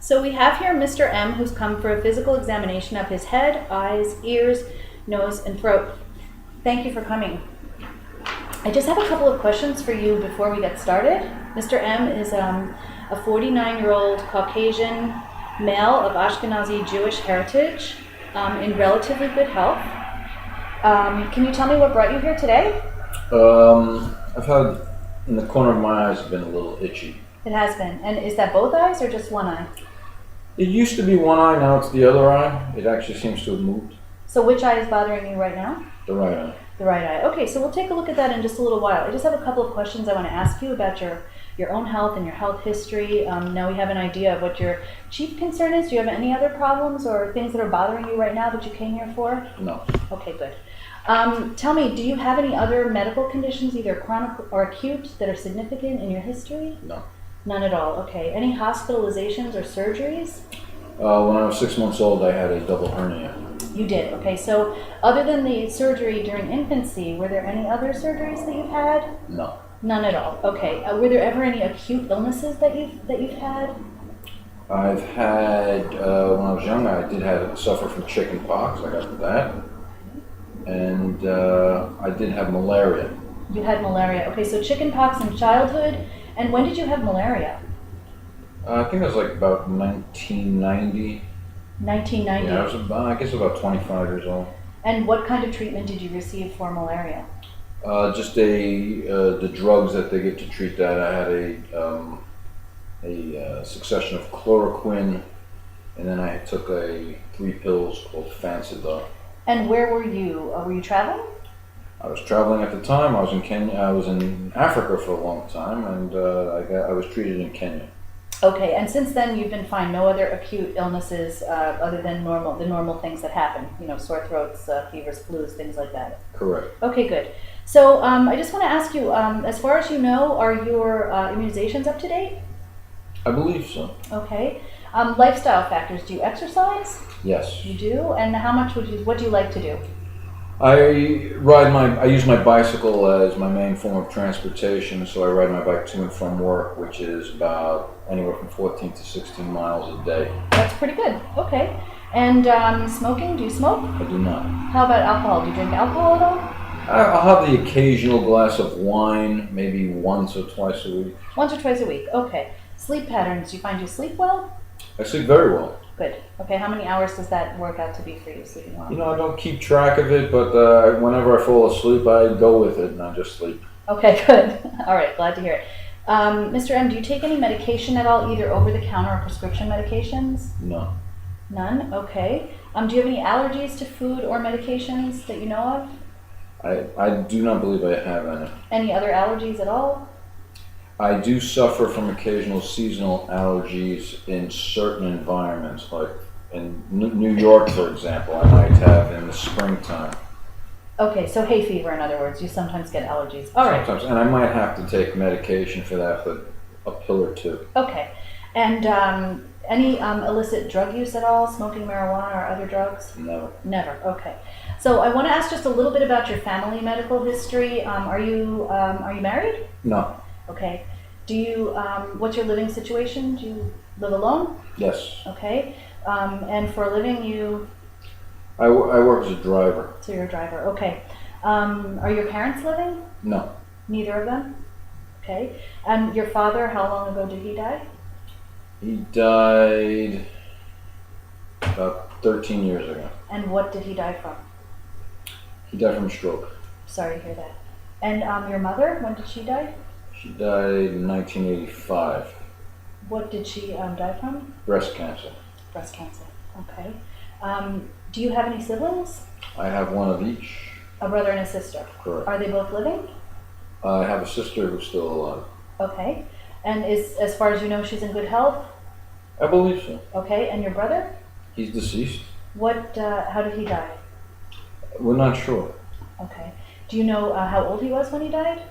So we have here Mr. M, who's come for a physical examination of his head, eyes, ears, nose, and throat. Thank you for coming. I just have a couple of questions for you before we get started. Mr. M is a 49-year-old Caucasian male of Ashkenazi Jewish heritage in relatively good health. Can you tell me what brought you here today? I've had, in the corner of my eyes, been a little itchy. It has been. And is that both eyes or just one eye? It used to be one eye, now it's the other eye. It actually seems to have moved. So which eye is bothering you right now? The right eye. The right eye. Okay, so we'll take a look at that in just a little while. I just have a couple of questions I want to ask you about your own health and your health history. Now we have an idea of what your chief concern is. Do you have any other problems or things that are bothering you right now that you came here for? No. Okay, good. Tell me, do you have any other medical conditions, either chronic or acute, that are significant in your history? No. None at all. Okay. Any hospitalizations or surgeries? When I was 6 months old, I had a double hernia. You did. Okay. So other than the surgery during infancy, were there any other surgeries that you've had? No. None at all. Okay. Were there ever any acute illnesses that you've had? I've had, when I was young, I did suffer from chicken pox. I got that. And I did have malaria. You had malaria. Okay. So chicken pox in childhood. And when did you have malaria? I think it was like about 1990. 1990. Yeah, I guess about 25 years old. And what kind of treatment did you receive for malaria? Just the drugs that they give to treat that. I had a succession of chloroquine, and then I took 3 pills called Fansidar. And where were you? Were you traveling? I was traveling at the time. I was in Kenya. I was in Africa for a long time, and I was treated in Kenya. Okay, and since then you've been fine. No other acute illnesses other than the normal things that happen. You know, sore throats, fevers, flus, things like that. Correct. Okay, good. So I just want to ask you, as far as you know, are your immunizations up to date? I believe so. Okay. Lifestyle factors. Do you exercise? Yes. You do. And how much what do you like to do? I use my bicycle as my main form of transportation, so I ride my bike to and from work, which is about anywhere from 14 to 16 miles a day. That's pretty good. Okay. And smoking, do you smoke? I do not. How about alcohol? Do you drink alcohol at all? I'll have the occasional glass of wine, maybe once or twice a week. Once or twice a week. Okay. Sleep patterns. Do you find you sleep well? I sleep very well. Good. Okay, how many hours does that work out to be for you, sleeping well? You know, I don't keep track of it, but whenever I fall asleep, I go with it and I just sleep. Okay, good. All right, glad to hear it. Mr. M, do you take any medication at all, either over-the-counter or prescription medications? No. None? Okay. Do you have any allergies to food or medications that you know of? I do not believe I have any. Any other allergies at all? I do suffer from occasional seasonal allergies in certain environments, like in New York, for example, I might have in the springtime. Okay, so hay fever, in other words, you sometimes get allergies. All right. Sometimes, and I might have to take medication for that, but a pill or two. Okay. And any illicit drug use at all, smoking marijuana or other drugs? Never. Never, okay. So I want to ask just a little bit about your family medical history. Are you married? No. Okay. Do you, what's your living situation? Do you live alone? Yes. Okay. And for a living, I work as a driver. So you're a driver, okay. Are your parents living? No. Neither of them? Okay. And your father, how long ago did he die? He died about 13 years ago. And what did he die from? He died from a stroke. Sorry to hear that. And your mother, when did she die? She died in 1985. What did she die from? Breast cancer. Breast cancer, okay. Do you have any siblings? I have one of each. A brother and a sister? Correct. Are they both living? I have a sister who's still alive. Okay. And as far as you know, she's in good health? I believe so. Okay. And your brother? He's deceased. How did he die? We're not sure. Okay. Do you know how old he was when he died?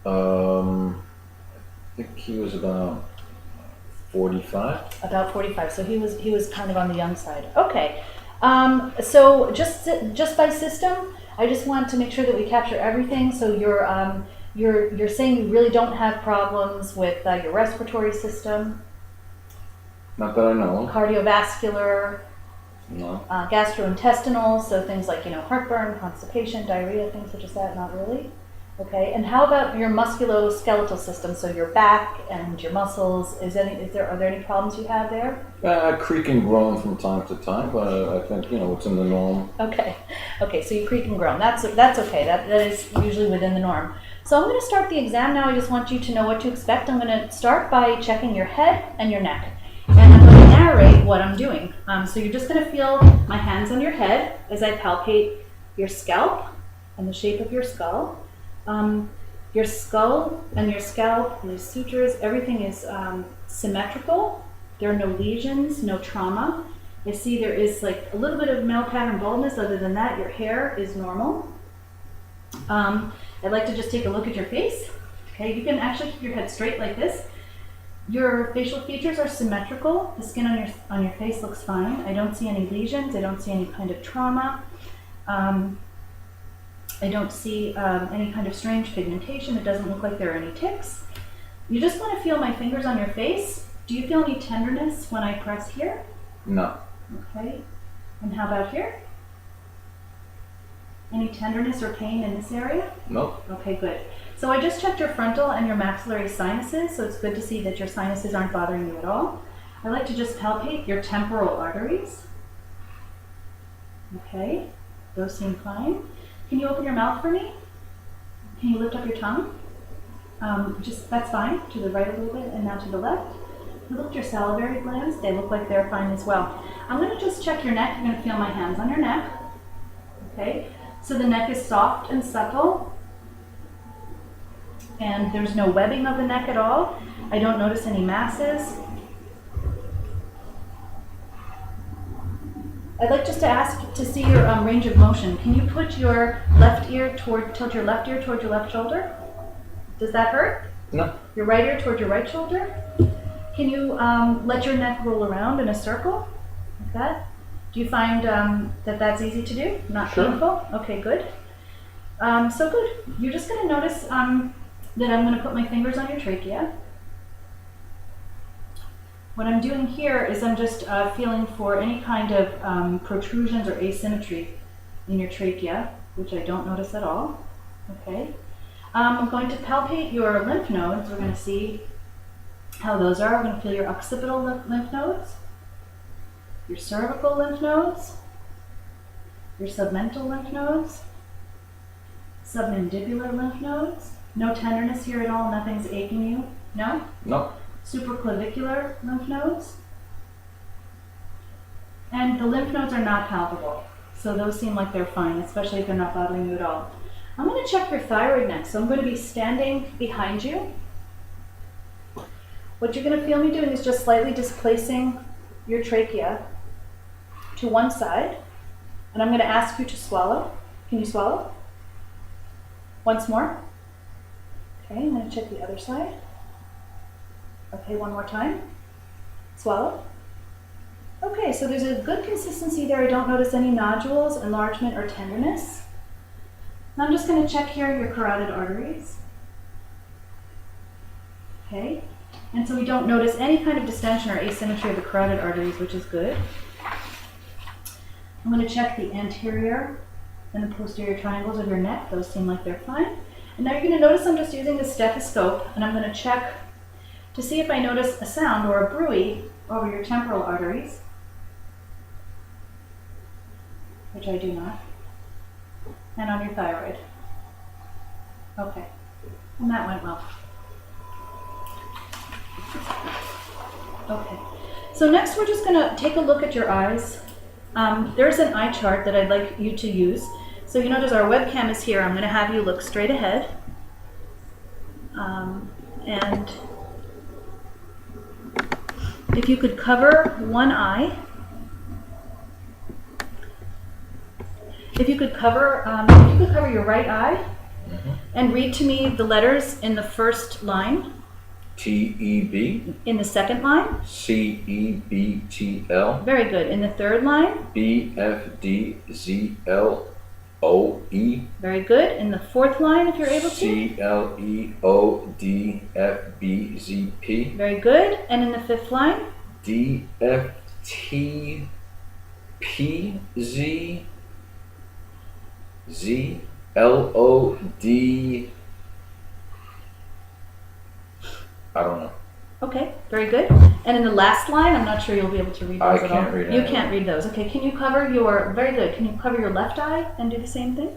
I think he was about 45. About 45. So he was kind of on the young side. Okay. So just by system, I just want to make sure that we capture everything. So you're saying you really don't have problems with your respiratory system? Not that I know of. Cardiovascular, No. gastrointestinal, so things like, heartburn, constipation, diarrhea, things such as that, not really. Okay, and how about your musculoskeletal system, so your back and your muscles, are there any problems you have there? Creak and groan from time to time, but I think, it's in the norm. Okay, so you creak and groan, that's okay, that is usually within the norm. So I'm going to start the exam now. I just want you to know what to expect. I'm going to start by checking your head and your neck. And I'm going to narrate what I'm doing. So you're just going to feel my hands on your head as I palpate your scalp and the shape of your skull. Your skull and your scalp, and the sutures, everything is symmetrical. There are no lesions, no trauma. I see there is like a little bit of male pattern baldness. Other than that, your hair is normal. I'd like to just take a look at your face. Okay, you can actually keep your head straight like this. Your facial features are symmetrical. The skin on your face looks fine. I don't see any lesions. I don't see any kind of trauma. I don't see any kind of strange pigmentation. It doesn't look like there are any ticks. You just want to feel my fingers on your face. Do you feel any tenderness when I press here? No. Okay. And how about here? Any tenderness or pain in this area? Nope. Okay, good. So I just checked your frontal and your maxillary sinuses, so it's good to see that your sinuses aren't bothering you at all. I like to just palpate your temporal arteries. Okay, those seem fine. Can you open your mouth for me? Can you lift up your tongue? That's fine, to the right a little bit and now to the left. Look at your salivary glands, they look like they're fine as well. I'm going to just check your neck. You're going to feel my hands on your neck. Okay, so the neck is soft and supple, and there's no webbing of the neck at all. I don't notice any masses. I'd like just to ask to see your range of motion. Can you put your left ear tilt your left ear toward your left shoulder? Does that hurt? No. Your right ear toward your right shoulder? Can you let your neck roll around in a circle like that? Do you find that that's easy to do? Not Sure. painful? Okay, good. So good. You're just going to notice that I'm going to put my fingers on your trachea. What I'm doing here is I'm just feeling for any kind of protrusions or asymmetry in your trachea, which I don't notice at all. Okay. I'm going to palpate your lymph nodes. We're going to see how those are. We're going to feel your occipital lymph nodes, your cervical lymph nodes, your submental lymph nodes, submandibular lymph nodes. No tenderness here at all. Nothing's aching you. No? No. Supraclavicular lymph nodes. And the lymph nodes are not palpable, so those seem like they're fine, especially if they're not bothering you at all. I'm going to check your thyroid next, so I'm going to be standing behind you. What you're going to feel me doing is just slightly displacing your trachea to one side, and I'm going to ask you to swallow. Can you swallow? Once more. Okay, I'm going to check the other side. Okay, one more time. Swallow. Okay, so there's a good consistency there. I don't notice any nodules, enlargement, or tenderness. Now I'm just going to check here your carotid arteries. Okay, and so we don't notice any kind of distension or asymmetry of the carotid arteries, which is good. I'm going to check the anterior and the posterior triangles of your neck. Those seem like they're fine. And now you're going to notice I'm just using the stethoscope, and I'm going to check to see if I notice a sound or a bruit over your temporal arteries, which I do not, and on your thyroid. Okay, and that went well. Okay, so next we're just going to take a look at your eyes. There's an eye chart that I'd like you to use. So you notice our webcam is here. I'm going to have you look straight ahead. And if you could cover one eye, if you could cover your right eye, and read to me the letters in the first line. T-E-B. In the second line. C-E-B-T-L. Very good. In the third line. B-F-D-Z-L-O-E. Very good. In the fourth line, if you're able to. C-L-E-O-D-F-B-Z-P. Very good. And in the fifth line. DFTPZZLOD. I don't know. Okay, very good. And in the last line, I'm not sure you'll be able to read those I at all. can't read You any of can't them. read those. Okay, can you cover your, very good, can you cover your left eye and do the same thing?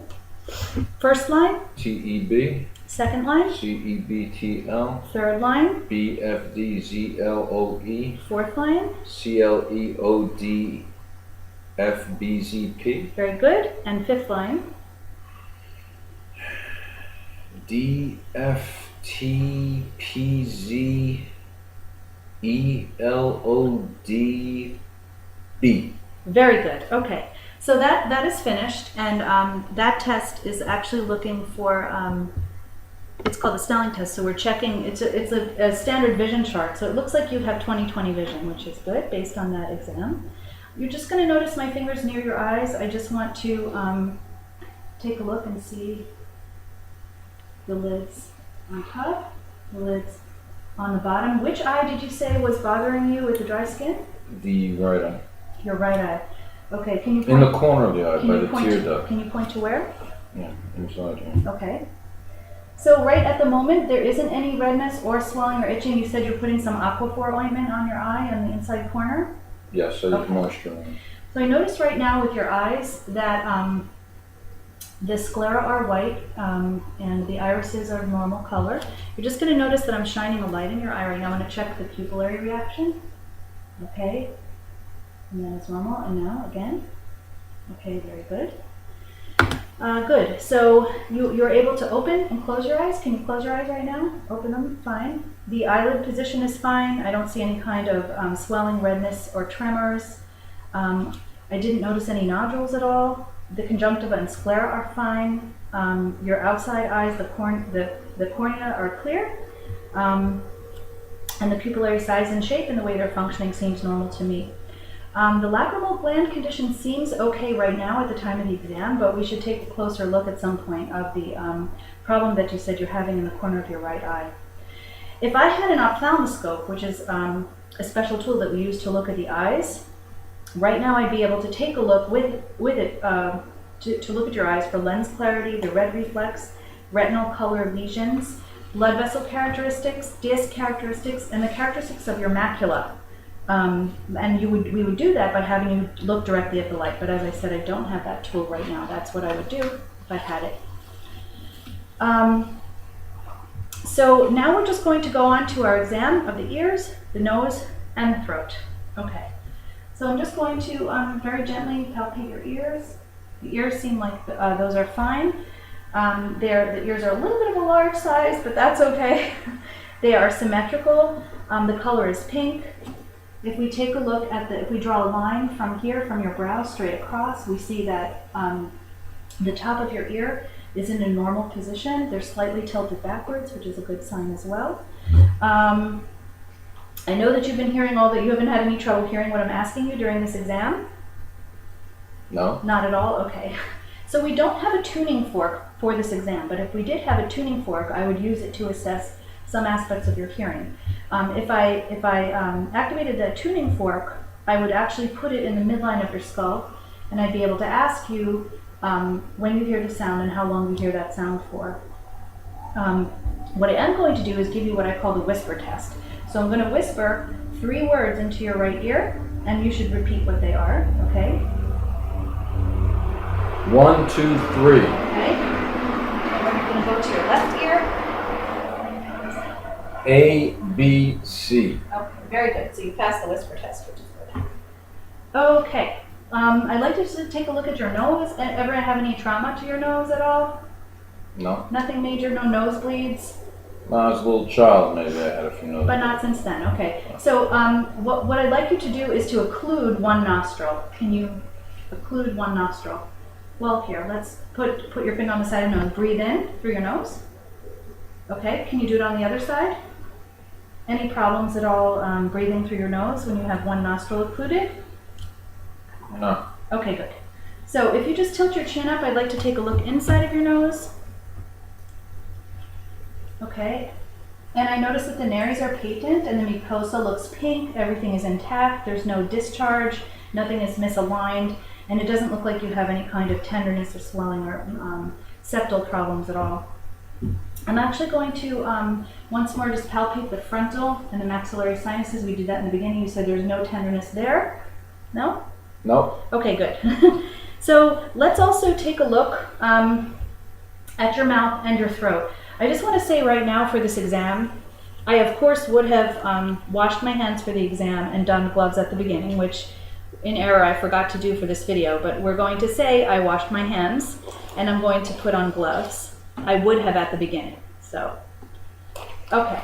First line, TEB, second line, CEBTL, third line, BFDZLOE, fourth line, CLEODFBZP, very good, and fifth line. DFTPZELODB. Very good. Okay, so that is finished, and that test is actually looking for. It's called the Snelling test. So we're checking. It's a standard vision chart. So it looks like you have 20/20 vision, which is good based on that exam. You're just going to notice my fingers near your eyes. I just want to take a look and see the lids on top, the lids on the bottom. Which eye did you say was bothering you with the dry skin? The right eye. Your right eye. Okay, can you In point, the corner of the eye, can by you the point tear to, duct. can you point to where? Yeah, inside here. Okay. So right at the moment, there isn't any redness or swelling or itching. You said you're putting some Aquaphor ointment on your eye on the inside corner. Yes, I use Okay. moisture. So I notice right now with your eyes that the sclera are white and the irises are normal color. You're just going to notice that I'm shining a light in your eye right now. I'm going to check the pupillary reaction. Okay. And then it's normal. And now again. Okay, very good. Good. So you're able to open and close your eyes. Can you close your eyes right now? Open them. Fine. The eyelid position is fine. I don't see any kind of swelling, redness, or tremors. I didn't notice any nodules at all. The conjunctiva and sclera are fine. Your outside eyes, the cornea are clear. And the pupillary size and shape and the way they're functioning seems normal to me. The lacrimal gland condition seems okay right now at the time of the exam, but we should take a closer look at some point of the problem that you said you're having in the corner of your right eye. If I had an ophthalmoscope, which is a special tool that we use to look at the eyes, right now I'd be able to take a look with it to look at your eyes for lens clarity, the red reflex, retinal color lesions, blood vessel characteristics, disc characteristics, and the characteristics of your macula. And we would do that by having you look directly at the light. But as I said, I don't have that tool right now. That's what I would do if I had it. So now we're just going to go on to our exam of the ears, the nose, and the throat. Okay. So I'm just going to very gently palpate your ears. The ears seem like those are fine. The ears are a little bit of a large size, but that's okay. They are symmetrical. The color is pink. If we take a look at if we draw a line from here, from your brow straight across, we see that the top of your ear is in a normal position. They're slightly tilted backwards, which is a good sign as well. I know that you've been hearing you haven't had any trouble hearing what I'm asking you during this exam? No? Not at all? Okay. So we don't have a tuning fork for this exam, but if we did have a tuning fork, I would use it to assess some aspects of your hearing. If I activated that tuning fork, I would actually put it in the midline of your skull, and I'd be able to ask you when you hear the sound and how long you hear that sound for. What I am going to do is give you what I call the whisper test. So I'm going to whisper 3 words into your right ear, and you should repeat what they are, okay? 1, 2, 3. Okay. And then you're going to go to your left ear. A, B, C. Okay, very good. So you passed the whisper test, which is good. Okay. I'd like to just take a look at your nose. Ever have any trauma to your nose at all? No? Nothing major, no nosebleeds? When I was a little child, maybe I had a few notes. But not since then, okay. So what I'd like you to do is to occlude one nostril. Can you occlude one nostril? Well, here, let's put your finger on the side of the nose. Breathe in through your nose. Okay, can you do it on the other side? Any problems at all breathing through your nose when you have one nostril occluded? No. Okay, good. So if you just tilt your chin up, I'd like to take a look inside of your nose. Okay. And I noticed that the nares are patent and the mucosa looks pink. Everything is intact. There's no discharge. Nothing is misaligned. And it doesn't look like you have any kind of tenderness or swelling or septal problems at all. I'm actually going to once more just palpate the frontal and the maxillary sinuses. We did that in the beginning. You said there's no tenderness there. No? No. Okay, good. So let's also take a look at your mouth and your throat. I just want to say right now for this exam, I of course would have washed my hands for the exam and done gloves at the beginning, which in error I forgot to do for this video, but we're going to say I washed my hands and I'm going to put on gloves. I would have at the beginning, so. Okay,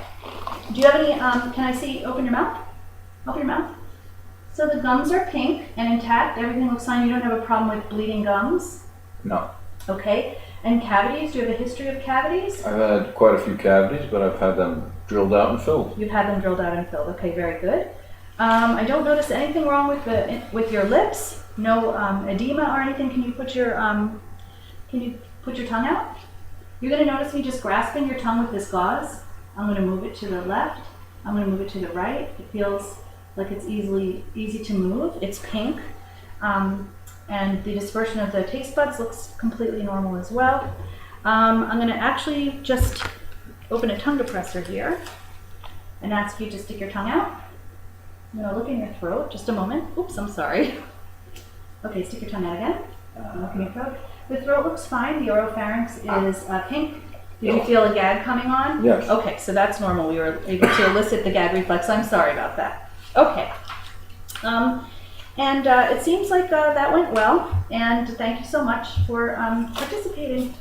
do you have any, can I see, open your mouth? Open your mouth. So the gums are pink and intact, everything looks fine, you don't have a problem with bleeding gums? No. Okay, and cavities, do you have a history of cavities? I've had quite a few cavities, but I've had them drilled out and filled. You've had them drilled out and filled, okay, very good. I don't notice anything wrong with your lips, no edema or anything. Can you put your tongue out? You're going to notice me just grasping your tongue with this gauze. I'm going to move it to the left. I'm going to move it to the right. It feels like it's easy to move. It's pink. And the dispersion of the taste buds looks completely normal as well. I'm going to actually just open a tongue depressor here and ask you to stick your tongue out. I'm going to look in your throat, just a moment. Oops, I'm sorry. Okay, stick your tongue out again. Look in your throat. The throat looks fine. The oropharynx is pink. Did you feel a gag coming on? Yes. Okay, so that's normal. We were able to elicit the gag reflex. I'm sorry about that. Okay. And it seems like that went well. And thank you so much for participating.